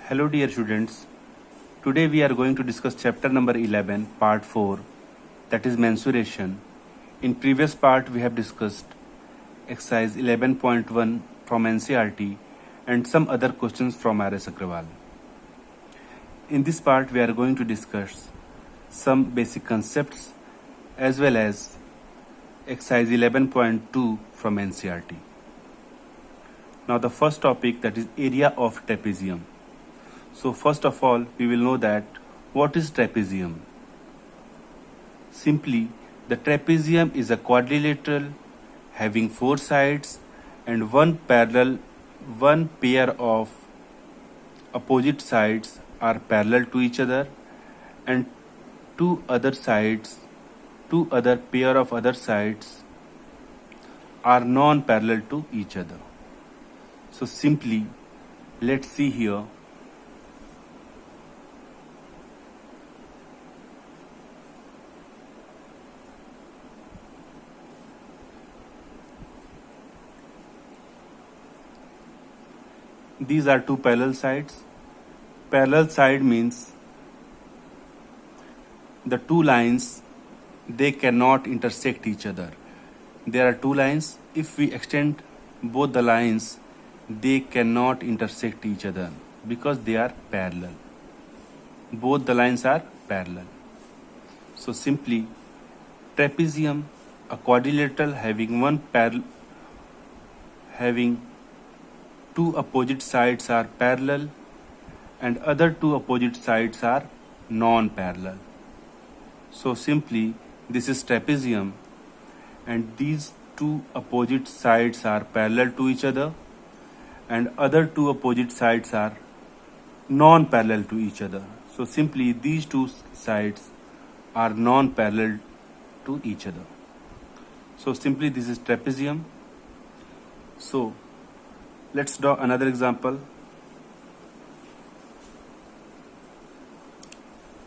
Hello dear students. Today we are going to discuss chapter number 11 part 4, that is mensuration. In previous part we have discussed exercise 11.1 from NCERT and some other questions from R.S. Agrawal. In this part we are going to discuss some basic concepts as well as exercise 11.2 from NCERT. Now the first topic, that is area of trapezium. So first of all, we will know that what is trapezium. Simply, the trapezium is a quadrilateral having four sides and one pair of opposite sides are parallel to each other, and two other pair of other sides are non-parallel to each other. So simply, let's see here. These are two parallel sides. Parallel side means the two lines, they cannot intersect each other. There are two lines. If we extend both the lines, they cannot intersect each other because they are parallel. Both the lines are parallel. So simply, trapezium, a quadrilateral having two opposite sides are parallel and other two opposite sides are non-parallel. So simply, this is trapezium and these two opposite sides are parallel to each other and other two opposite sides are non-parallel to each other. So simply, these two sides are non-parallel to each other. So simply, this is trapezium. So let's draw another example.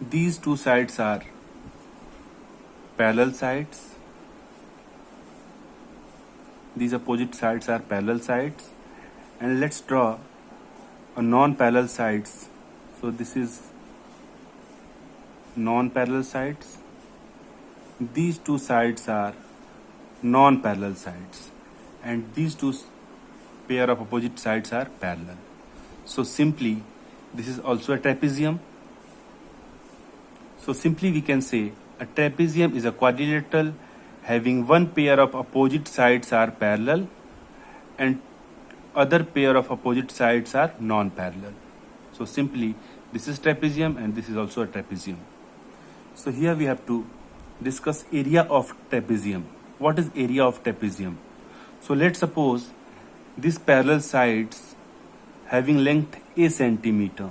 These two sides are parallel sides. These opposite sides are parallel sides. And let's draw a non-parallel sides. So this is non-parallel sides. These two sides are non-parallel sides. And these two pair of opposite sides are parallel. So simply, this is also a trapezium. So simply we can say a trapezium is a quadrilateral having one pair of opposite sides are parallel and other pair of opposite sides are non-parallel. So simply, this is trapezium and this is also a trapezium. So here we have to discuss area of trapezium. What is area of trapezium? So let's suppose these parallel sides having length a centimeter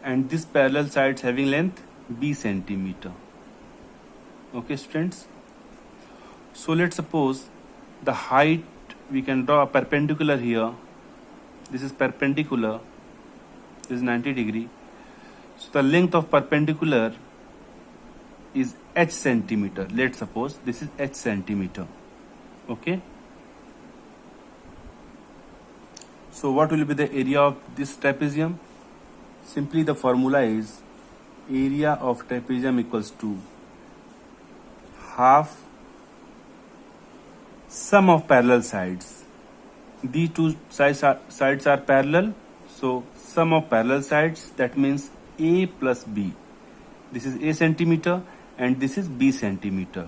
and these parallel sides having length b centimeter. Okay students? So let's suppose the height, we can draw a perpendicular here. This is perpendicular, this is 90 degree. So the length of perpendicular is h centimeter. Let's suppose this is h centimeter. Okay. So what will be the area of this trapezium? Simply the formula is area of trapezium equals to half sum of parallel sides. These two sides are parallel. So sum of parallel sides, that means a plus b. This is a centimeter and this is b centimeter.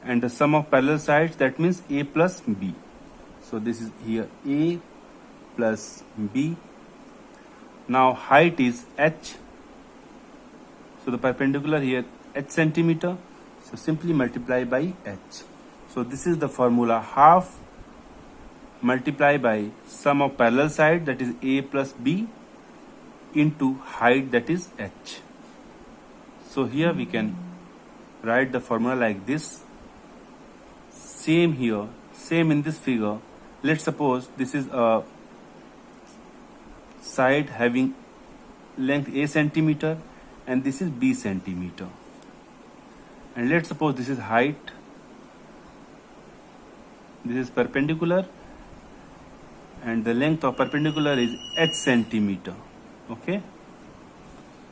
And the sum of parallel sides, that means a plus b. So this is here a plus b. Now height is h. So the perpendicular here h centimeter. So simply multiply by h. So this is the formula, half multiply by sum of parallel side, that is a plus b, into height, that is h. So here we can write the formula like this. Same here, same in this figure. Let's suppose this is a side having length a centimeter and this is b centimeter. And let's suppose this is height. This is perpendicular and the length of perpendicular is h centimeter. Okay,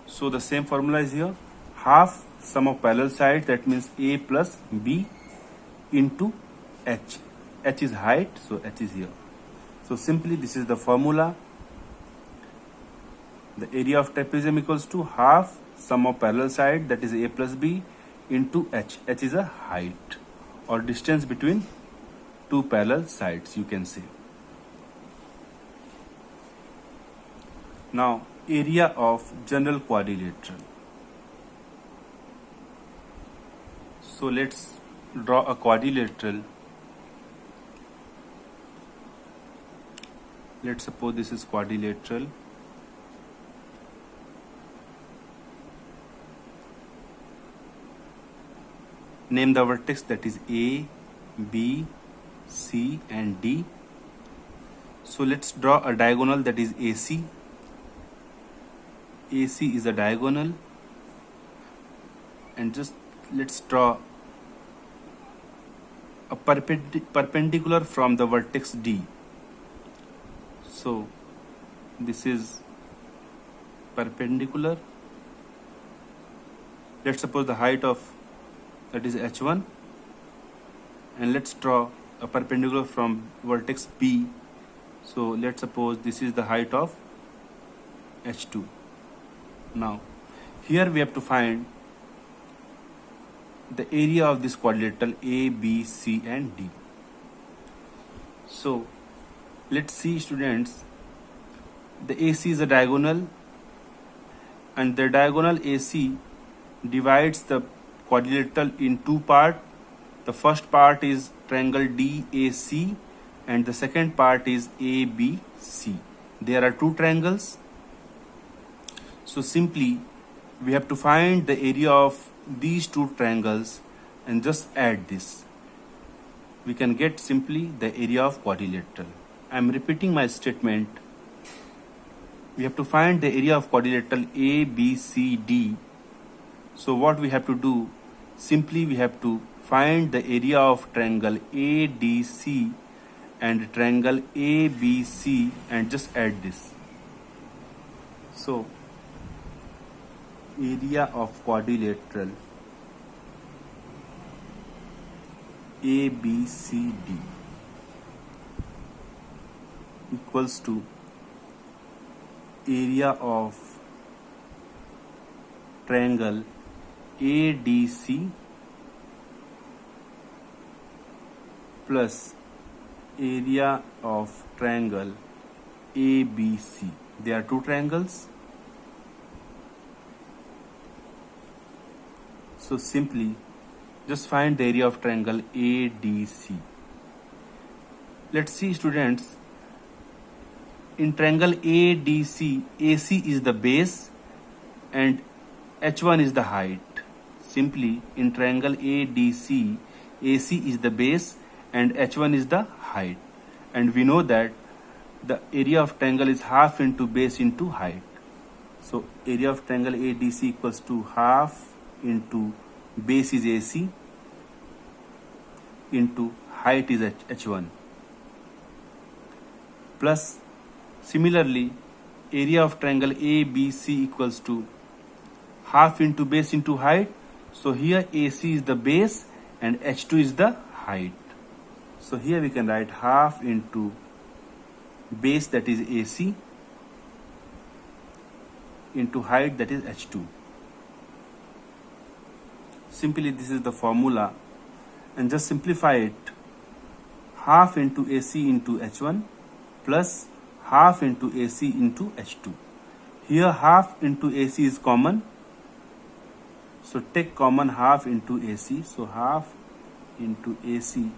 so the same formula is here. Half sum of parallel sides, that means A plus B into H. H is height, so H is here. So simply this is the formula. The area of trapezium equals to half sum of parallel side, that is A plus B, into H. H is a height or distance between two parallel sides, you can say. Now area of general quadrilateral. So let's draw a quadrilateral. Let's suppose this is quadrilateral. Name the vertex, that is A, B, C and D. So let's draw a diagonal, that is AC. AC is a diagonal, and just let's draw a perpendicular from the vertex D. So this is perpendicular. Let's suppose the height of that is H1, and let's draw a perpendicular from vertex B. So let's suppose this is the height of H2. Now here we have to find the area of this quadrilateral A, B, C and D. So let's see, students, the AC is a diagonal, and the diagonal AC divides the quadrilateral in two parts. The first part is triangle DAC and the second part is ABC. There are two triangles. So simply we have to find the area of these two triangles and just add this. We can get simply the area of quadrilateral. I am repeating my statement. We have to find the area of quadrilateral ABCD. So what we have to do, simply we have to find the area of triangle ADC and triangle ABC and just add this. So area of quadrilateral ABCD equals to area of triangle ADC plus area of triangle ABC. There are two triangles. So simply just find the area of triangle ADC. Let's see, students, in triangle ADC, AC is the base and H1 is the height. Simply in triangle ADC, AC is the base and H1 is the height. And we know that the area of triangle is half into base into height. So area of triangle ADC equals to half into base is AC into height is H1, plus similarly area of triangle ABC equals to half into base into height. So here AC is the base and H2 is the height. So here we can write half into base, that is AC, into height, that is H2. Simply this is the formula, and just simplify it. Half into AC into H1 plus half into AC into H2. Here half into AC is common, so take common half into AC. So half into AC,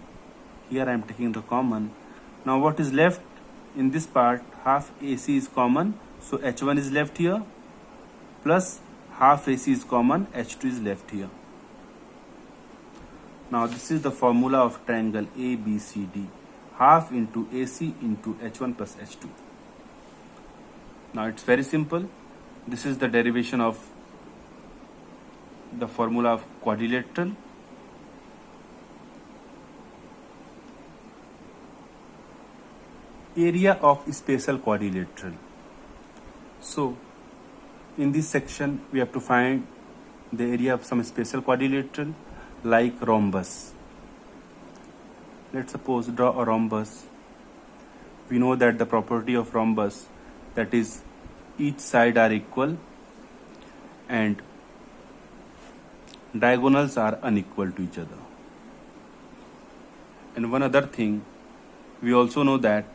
here I am taking the common. Now what is left in this part? Half AC is common, so H1 is left here, plus half AC is common, H2 is left here. Now this is the formula of triangle ABCD, half into AC into H1 plus H2. Now it's very simple. This is the derivation of the formula of quadrilateral. Area of special quadrilateral. So In this section, we have to find the area of some special quadrilateral like rhombus. Let's suppose draw a rhombus. We know that the property of rhombus, that is each side are equal and diagonals are unequal to each other. And one other thing, we also know that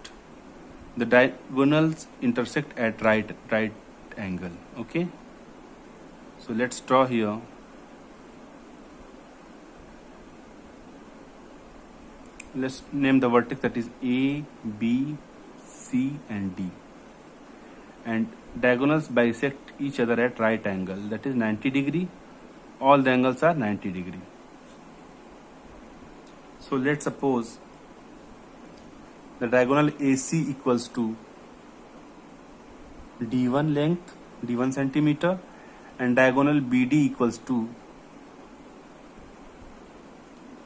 the diagonals intersect at right angle. Okay, so let's draw here. Let's name the vertex, that is A, B, C and D, and diagonals bisect each other at right angle, that is 90 degree. All the angles are 90 degree. So let's suppose the diagonal AC equals to D1 length, D1 centimeter, and diagonal BD equals to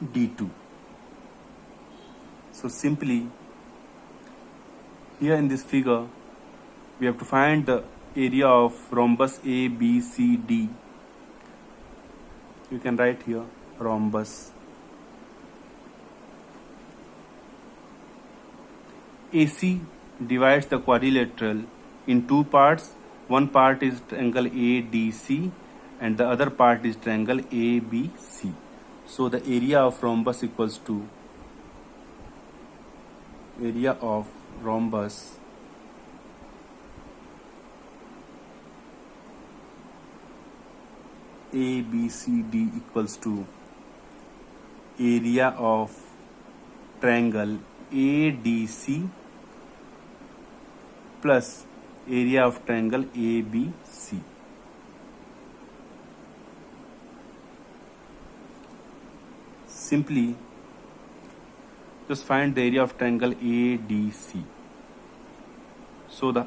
D2. So simply here in this figure, we have to find the area of rhombus A, B, C, D. You can write here rhombus. AC divides the quadrilateral in two parts. One part is triangle ADC and the other part is triangle ABC. So the area of rhombus equals to area of rhombus ABCD equals to area of triangle ADC plus area of triangle ABC. Simply just find the area of triangle ADC. So the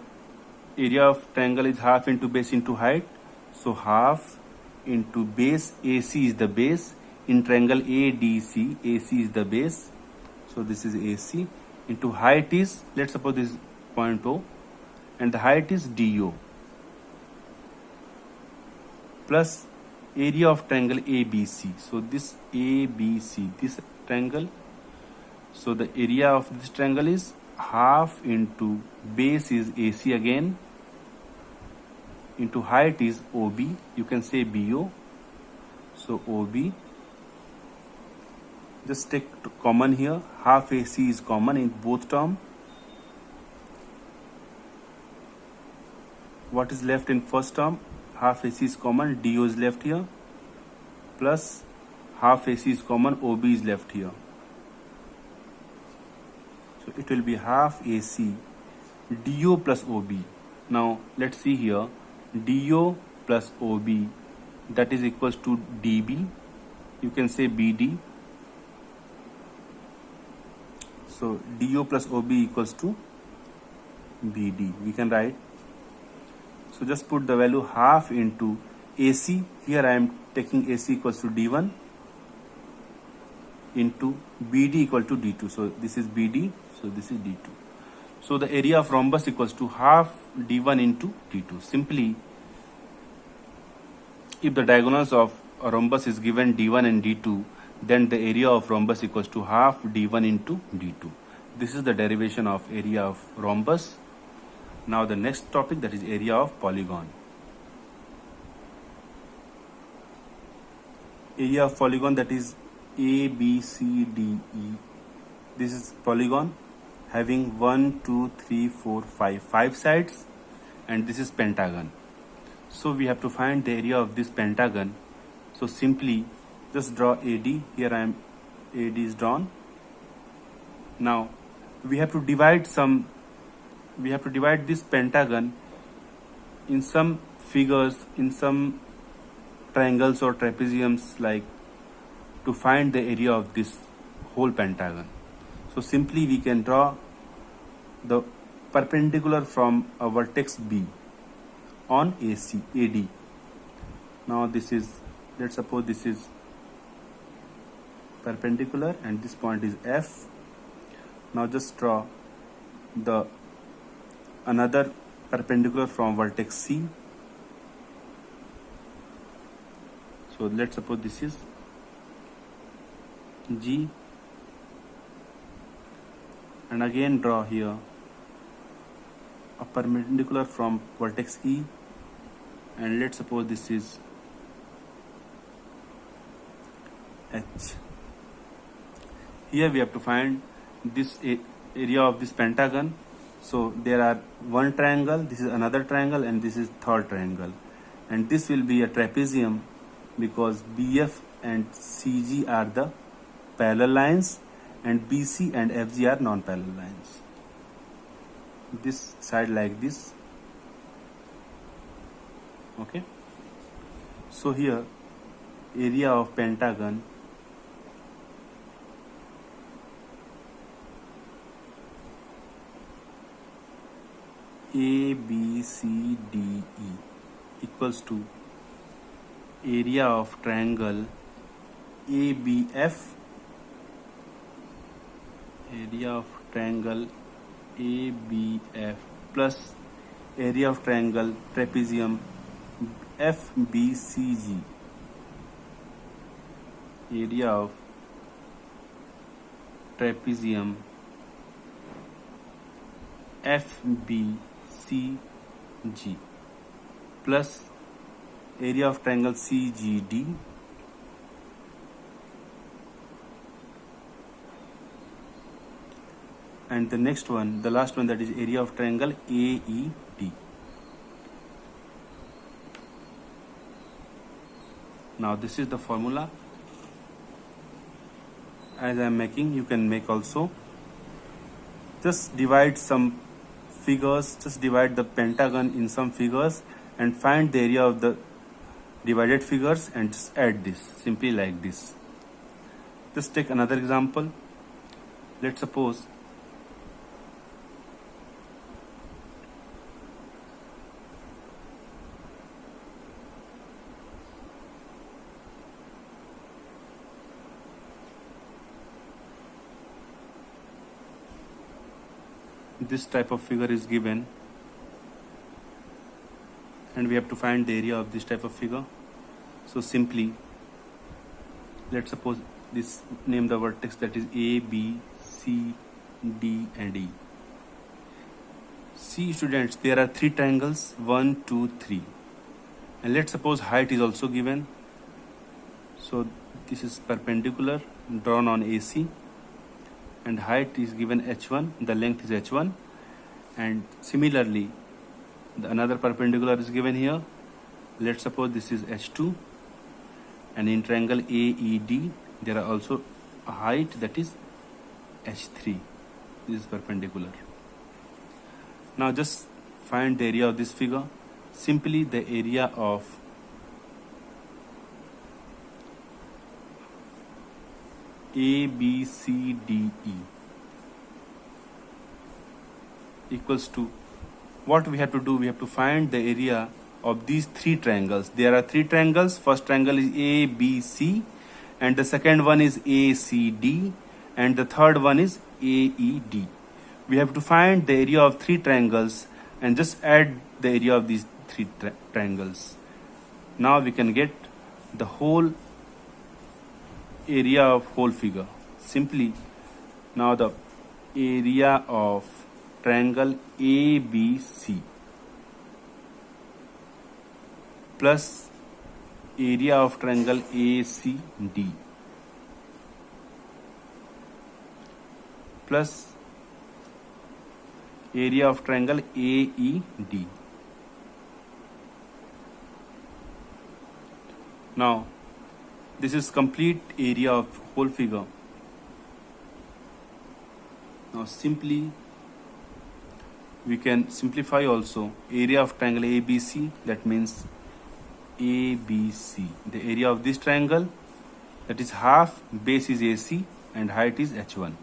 area of triangle is half into base into height. So half into base, AC is the base. In triangle ADC, AC is the base. So this is AC. Into height is, let's suppose this is point O, and the height is DO, plus area of triangle ABC. So this ABC, this triangle. So the area of this triangle is half into base is AC again, into height is OB. You can say BO. So OB. Just take common here. Half AC is common in both terms. What is left in first term? Half AC is common. DO is left here. Plus half AC is common. OB is left here. So it will be half AC DO plus OB. Now let's see here. DO plus OB, that is equals to DB. You can say BD. So DO plus OB equals to BD. We can write. So just put the value half into AC. Here I am taking AC equals to D1 into BD equal to D2. So this is BD. So this is D2. So the area of rhombus equals to half D1 into D2. Simply, if the diagonals of a rhombus is given D1 and D2, then the area of rhombus equals to half D1 into D2. This is the derivation of area of rhombus. Now the next topic, that is area of polygon. Area of polygon, that is A, B, C, D, E. This is polygon having 1, 2, 3, 4, 5 sides, and this is pentagon. So we have to find the area of this pentagon. So simply just draw AD. Here I am, AD is drawn. Now we have to divide this pentagon in some figures, in some triangles or trapeziums, like to find the area of this whole pentagon. So simply we can draw the perpendicular from a vertex B on AD. Now this is, let's suppose this is perpendicular and this point is F. Now just draw the another perpendicular from vertex C So let's suppose this is G, and again draw here a perpendicular from vertex E, and let's suppose this is H. Here we have to find this area of this pentagon. So there are one triangle, this is another triangle, and this is third triangle, and this will be a trapezium because BF and CG are the parallel lines and BC and FG are non-parallel lines. This side like this. Okay, so here area of pentagon ABCDE equals to area of triangle ABF, area of triangle ABF plus area of triangle trapezium FBCG, area of trapezium FBCG plus area of triangle CGD and the next one, the last one, that is area of triangle AED. Now this is the formula as I am making. You can make also. Just divide some figures, just divide the pentagon in some figures and find the area of the divided figures and just add this simply like this. Just take another example. Let's suppose this type of figure is given and we have to find the area of this type of figure. So simply let's suppose this, name the vertex, that is A, B, C, D and E. See students, there are three triangles, 1, 2, 3, and let's suppose height is also given. So this is perpendicular drawn on AC and height is given h1, the length is h1, and similarly the another perpendicular is given here. Let's suppose this is h2, and in triangle AED there are also a height, that is h3. This is perpendicular. Now just find the area of this figure. Simply the area of ABCDE equals to, what we have to do, we have to find the area of these three triangles. There are three triangles. First triangle is ABC, and the second one is ACD, and the third one is AED. We have to find the area of three triangles and just add the area of these three triangles. Now we can get the whole area of whole figure. Simply now the area of triangle ABC plus area of triangle ACD plus area of triangle AED. Now this is complete area of whole figure. Now simply we can simplify also area of triangle ABC, that means ABC, the area of this triangle, that is half, base is AC and height is h1.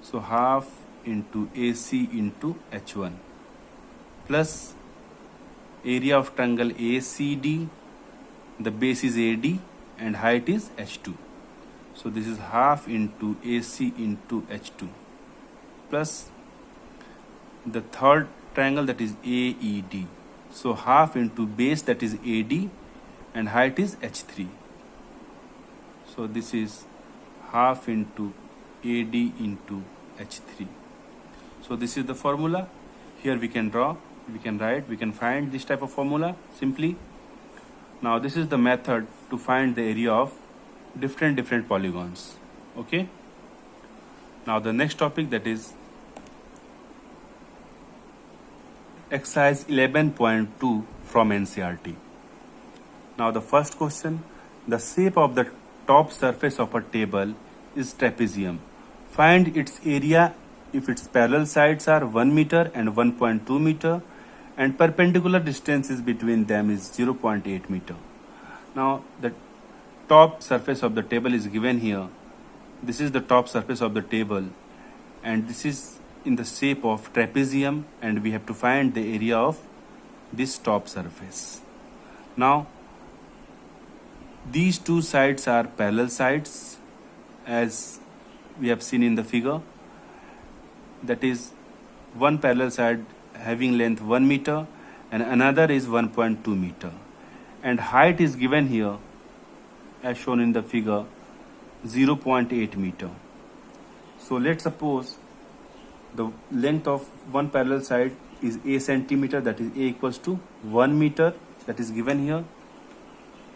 So half into AC into h1 plus area of triangle ACD, the base is AD and height is h2. So this is half into AC into h2 plus the third triangle, that is AED. So half into base, that is AD, and height is h3. So this is half into AD into H3. So this is the formula. Here we can draw, we can write, we can find this type of formula simply. Now this is the method to find the area of different polygons. Okay. Now the next topic, that is exercise 11.2 from NCERT. Now the first question, the shape of the top surface of a table is trapezium. Find its area if its parallel sides are 1 meter and 1.2 meter and perpendicular distances between them is 0.8 meter. Now the top surface of the table is given here. This is the top surface of the table and this is in the shape of trapezium, and we have to find the area of this top surface. Now these two sides are parallel sides as we have seen in the figure. That is, one parallel side having length 1 meter and another is 1.2 meter, and height is given here as shown in the figure 0.8 meter. So let's suppose the length of one parallel side is a centimeter, that is a equals to 1 meter, that is given here.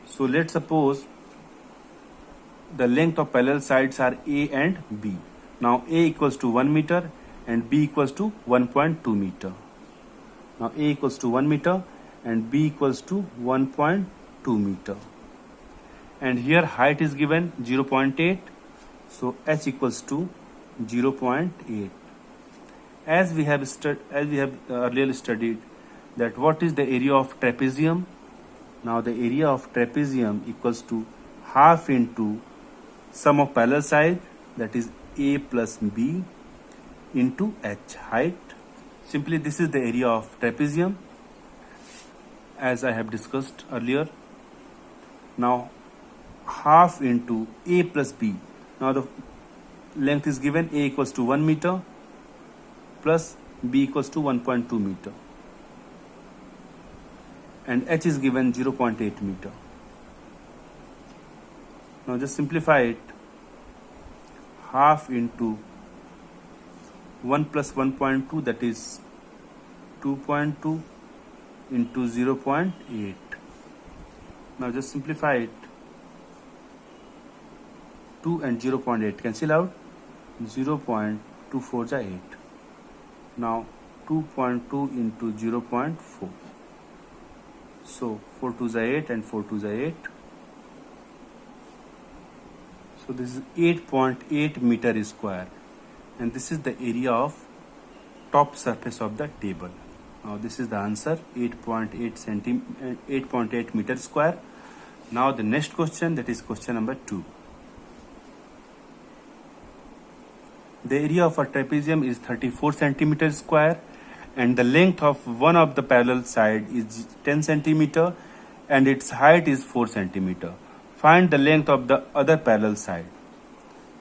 So let's suppose the length of parallel sides are A and B. Now A equals to 1 meter and B equals to 1.2 meter. Now A equals to 1 meter and B equals to 1.2 meter. And here height is given 0.8. So H equals to 0.8. As we have earlier studied that what is the area of trapezium. Now the area of trapezium equals to half into sum of parallel side, that is A plus B into H, height. Simply this is the area of trapezium as I have discussed earlier. Now half into A plus B. Now the length is given, A equals to 1 meter plus B equals to 1.2 meter and H is given 0.8 meter. Now just simplify it. Half into 1 plus 1.2, that is 2.2 into 0.8. Now just simplify it. 2 and 0.8 cancel out. 0.24 is 8. Now 2.2 into 0.4. So 4 2 is 8 and 4 2 is 8. So this is 8.8 meter square, and this is the area of top surface of the table. Now this is the answer, 8.8 meter square. Now the next question, that is question number 2. The area of a trapezium is 34 centimeter square and the length of one of the parallel side is 10 centimeter and its height is 4 centimeter. Find the length of the other parallel side.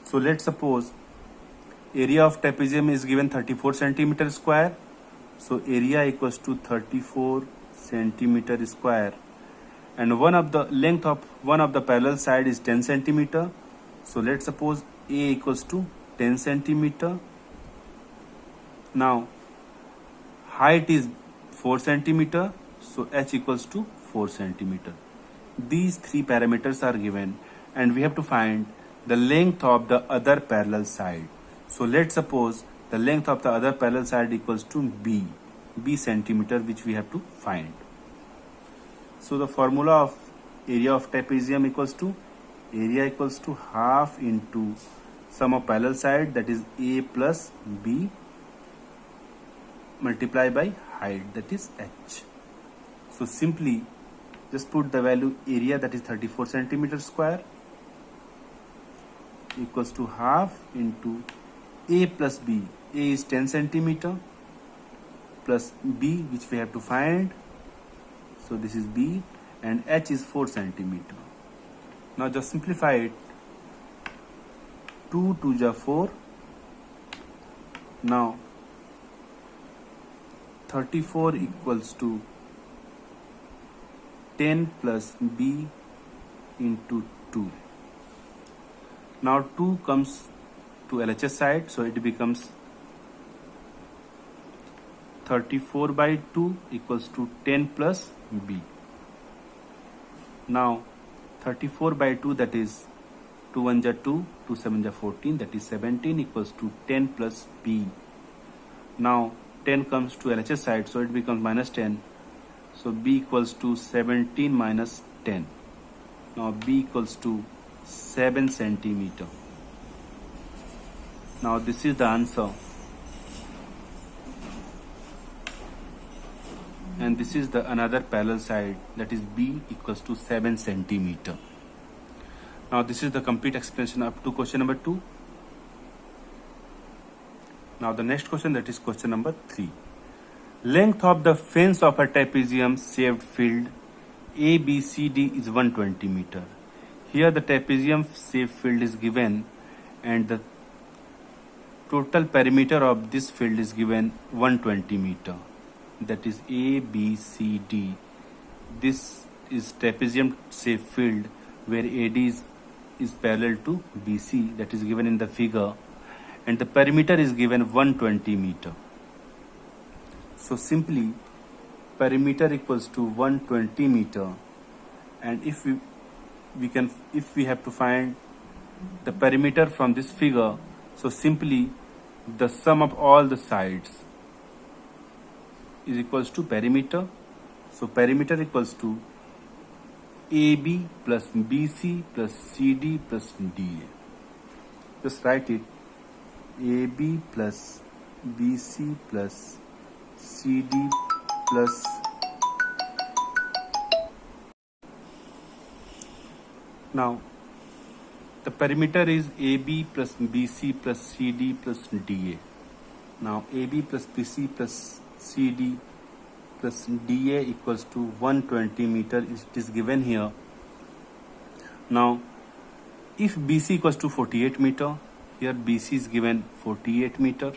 So let's suppose area of trapezium is given 34 centimeter square. So area equals to 34 centimeter square and length of one of the parallel side is 10 centimeter. So let's suppose A equals to 10 centimeter. Now height is 4 centimeter, so H equals to 4 centimeter. These three parameters are given and we have to find the length of the other parallel side. So let's suppose the length of the other parallel side equals to B centimeter, which we have to find. So the formula of area of trapezium equals to half into sum of parallel side, that is A plus B, multiply by height, that is H. So simply just put the value area, that is 34 centimeter square, equals to half into A plus B. A is 10 centimeter plus B, which we have to find. So this is B and H is 4 centimeter. Now just simplify it. 2 2 is 4. Now 34 equals to 10 plus B into 2. Now 2 comes to LHS side, so it becomes 34 by 2 equals to 10 plus B. Now 34 by 2, that is 2 1 ja 2, 2 7 ja 14, that is 17 equals to 10 plus B. Now 10 comes to LHS side, so it becomes minus 10. So B equals to 17 minus 10. Now B equals to 7 centimeter. Now this is the answer. And this is the another parallel side, that is B equals to 7 centimeter. Now this is the complete explanation up to question number 2. Now the next question, that is question number 3. Length of the fence of a trapezium shaped field ABCD is 120 meter. Here the trapezium shaped field is given and the total perimeter of this field is given 120 meter. That is ABCD. This is trapezium shaped field where AD is parallel to BC, that is given in the figure, and the perimeter is given 120 meter. So simply perimeter equals to 120 meter, and if we have to find the perimeter from this figure, so simply the sum of all the sides is equals to perimeter. So perimeter equals to AB plus BC plus CD plus DA. Just write it, AB plus BC plus CD plus now the perimeter is AB plus BC plus CD plus DA. Now AB plus BC plus CD plus DA equals to 120 meter. It is given here. Now if BC equals to 48 meter, here BC is given 48 meter.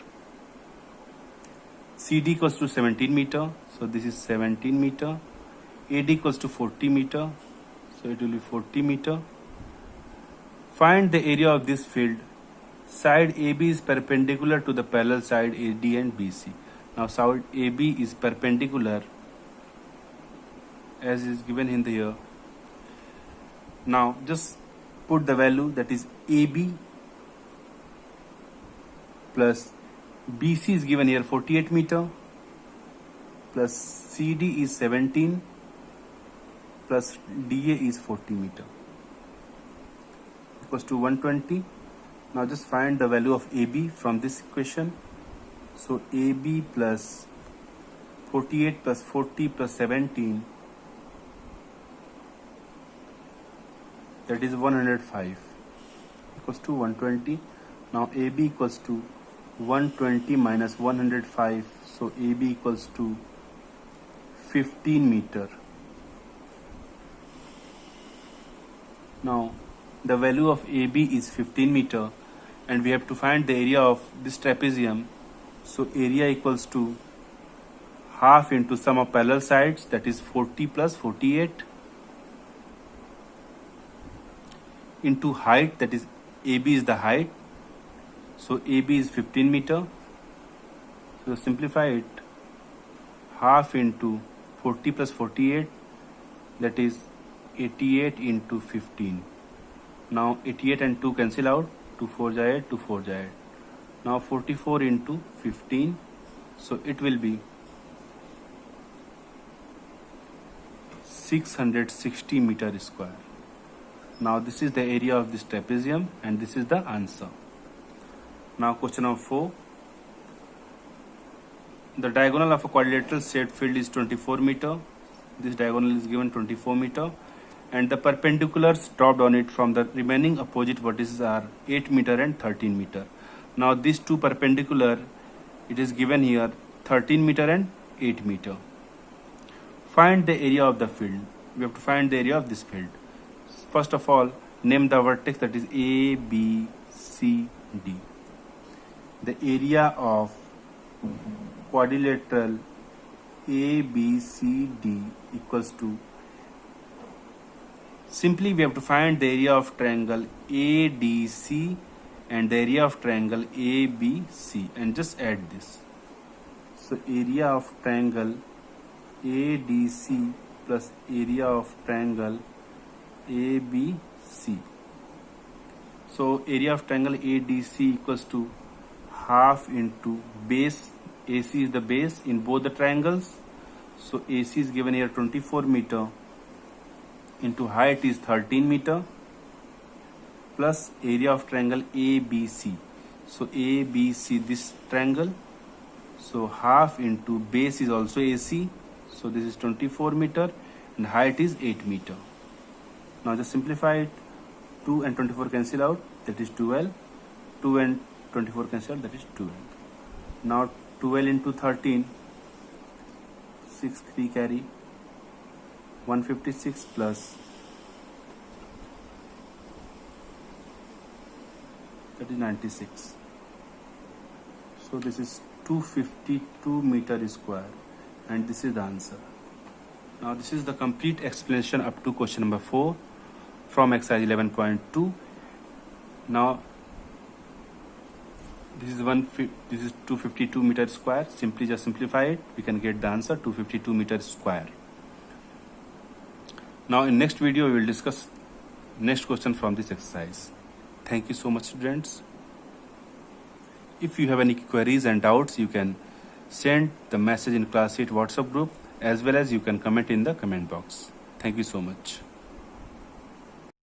CD equals to 17 meter, so this is 17 meter. AD equals to 40 meter, so it will be 40 meter. Find the area of this field. Side AB is perpendicular to the parallel side AD and BC. Now side AB is perpendicular as is given in the here. Now just put the value, that is AB plus BC is given here 48 meter plus CD is 17 plus DA is 40 meter equals to 120. Now just find the value of AB from this equation. So AB plus 48 plus 40 plus 17, that is 105 equals to 120. Now AB equals to 120 minus 105, so AB equals to 15 meter. Now the value of AB is 15 meter and we have to find the area of this trapezium. So area equals to half into sum of parallel sides, that is 40 plus 48, into height, that is AB is the height, so AB is 15 meter. So simplify it, half into 40 plus 48, that is 88 into 15. Now 88 and 2 cancel out, 2 4 ja 8, 2 4 ja 8. Now 44 into 15, so it will be 660 meter square. Now this is the area of this trapezium and this is the answer. Now question number 4. The diagonal of a quadrilateral shaped field is 24 meter. This diagonal is given 24 meter and the perpendiculars dropped on it from the remaining opposite vertices are 8 meter and 13 meter. Now these two perpendicular, it is given here 13 meter and 8 meter. Find the area of the field. We have to find the area of this field. First of all, name the vertex, that is A, B, C, D. The area of quadrilateral A, B, C, D equals to Simply we have to find the area of triangle ADC and the area of triangle ABC and just add this. So area of triangle ADC plus area of triangle ABC. So area of triangle ADC equals to half into base. AC is the base in both the triangles. So AC is given here 24 meter into height is 13 meter plus area of triangle ABC. So ABC, this triangle. So half into base is also AC. So this is 24 meter and height is 8 meter. Now just simplify it. 2 and 24 cancel out, that is 12. 2 and 24 cancel out, that is 12. Now 12 into 13, 6 3 carry, 156 plus, that is 96. So this is 252 meter square and this is the answer. Now this is the complete explanation up to question number 4 from exercise 11.2. Now this is 252 meter square. Simply just simplify it, we can get the answer 252 meter square. Now in next video we will discuss next question from this exercise. Thank you so much, students. If you have any queries and doubts, you can send the message in Class 8 WhatsApp group, as well as you can comment in the comment box. Thank you so much.